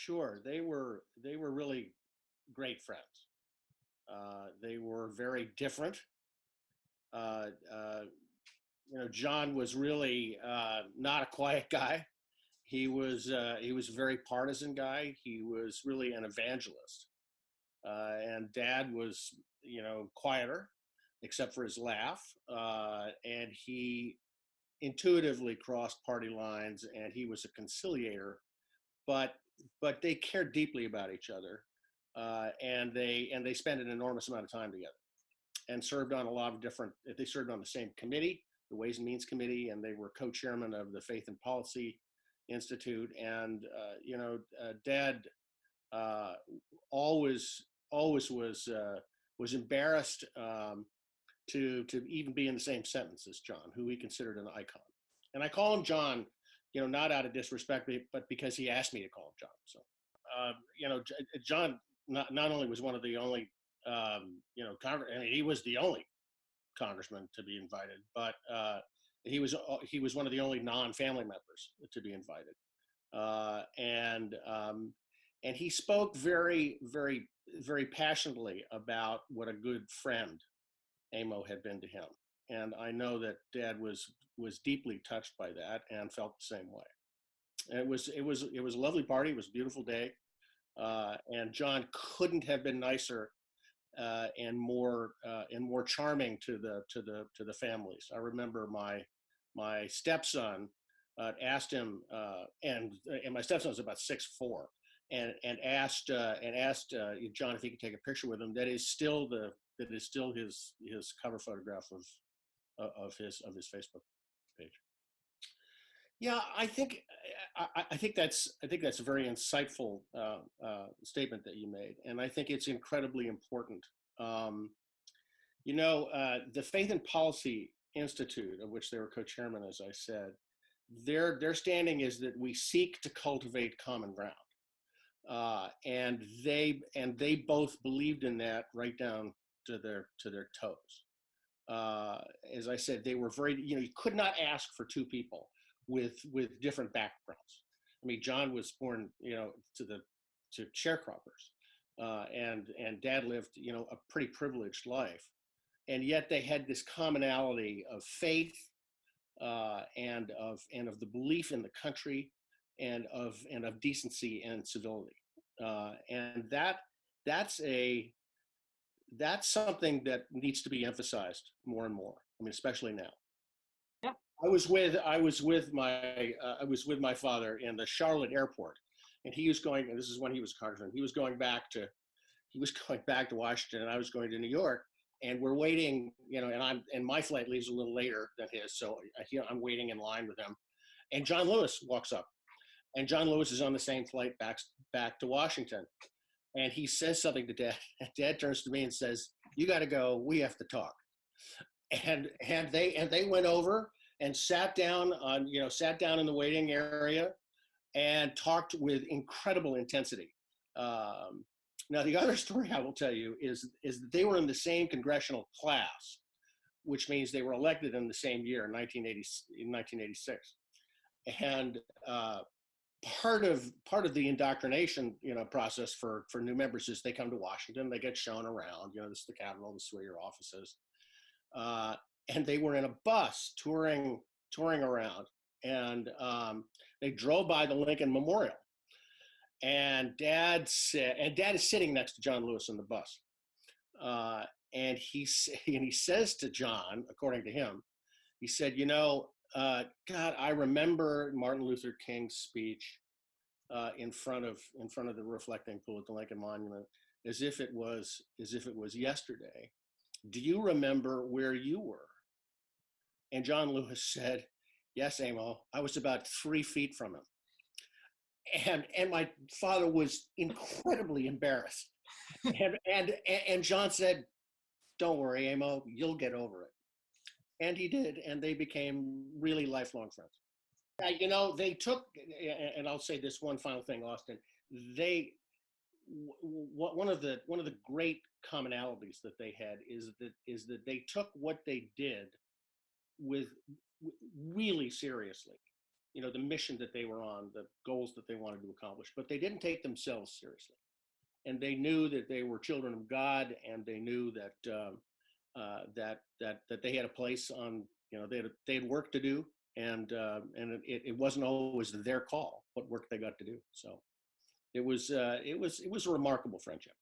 Sure, they were really great friends. They were very different. Uh, uh, John was really not a quiet guy. He was a very partisan guy. He was really an evangelist. And Dad was, quieter, except for his laugh. And he intuitively crossed party lines, and he was a conciliator. But but they cared deeply about each other, and they spent an enormous amount of time together, and served on a lot of different. They served on the same committee, the Ways and Means Committee, and they were co-chairman of the Faith and Policy Institute. And Dad uh, always was embarrassed to even be in the same sentence as John, who he considered an icon. And I call him John, not out of disrespect, but because he asked me to call him John. So, John not only was one of the only, I mean, he was the only congressman to be invited, but he was one of the only non-family members to be invited, and he spoke very, very, very passionately about what a good friend Amo had been to him. And I know that Dad was deeply touched by that and felt the same way. And it was a lovely party. It was a beautiful day, and John couldn't have been nicer and more charming to the families. I remember my stepson asked him, and my stepson was about 6'4", and asked John if he could take a picture with him. That is still his cover photograph of his Facebook page. Yeah, I think that's a very insightful statement that you made, and I think it's incredibly important. The Faith and Policy Institute, of which they were co-chairman, as I said, their standing is that we seek to cultivate common ground, and they both believed in that right down to their toes. As I said, they were very, you could not ask for two people with different backgrounds. I mean, John was born, to sharecroppers, and Dad lived, a pretty privileged life, and yet they had this commonality of faith, and of the belief in the country, and of decency and civility, and that's something that needs to be emphasized more and more. I mean, especially now. Yeah. I was with my father in the Charlotte airport, and he was going. And this is when he was a congressman. He was going back to Washington, and I was going to New York. And we're waiting, and my flight leaves a little later than his, so I'm waiting in line with him. And John Lewis walks up, and John Lewis is on the same flight back to Washington. And he says something to Dad. And Dad turns to me and says, "You got to go. We have to talk." And they went over and sat down in the waiting area and talked with incredible intensity. Now, the other story I will tell you is that they were in the same congressional class, which means they were elected in the same year, in 1986. And part of the indoctrination process for new members is they come to Washington, they get shown around. This is the Capitol, this is where your office is, and they were in a bus touring around, and they drove by the Lincoln Memorial, and Dad is sitting next to John Lewis in the bus, and he says to John, according to him, he said, God, I remember Martin Luther King's speech in front of the reflecting pool at the Lincoln Monument as if it was yesterday. Do you remember where you were? And John Lewis said, "Yes, Amo, I was about 3 feet from him." And my father was incredibly embarrassed. And John said, "Don't worry, Amo, you'll get over it." And he did, and they became really lifelong friends. They took, and I'll say this one final thing, Austin. One of the great commonalities that they had is that they took what they did with really seriously. the mission that they were on, the goals that they wanted to accomplish, but they didn't take themselves seriously. And they knew that they were children of God, and they knew that that they had a place on, they had work to do, and it wasn't always their call what work they got to do. So it was a remarkable friendship.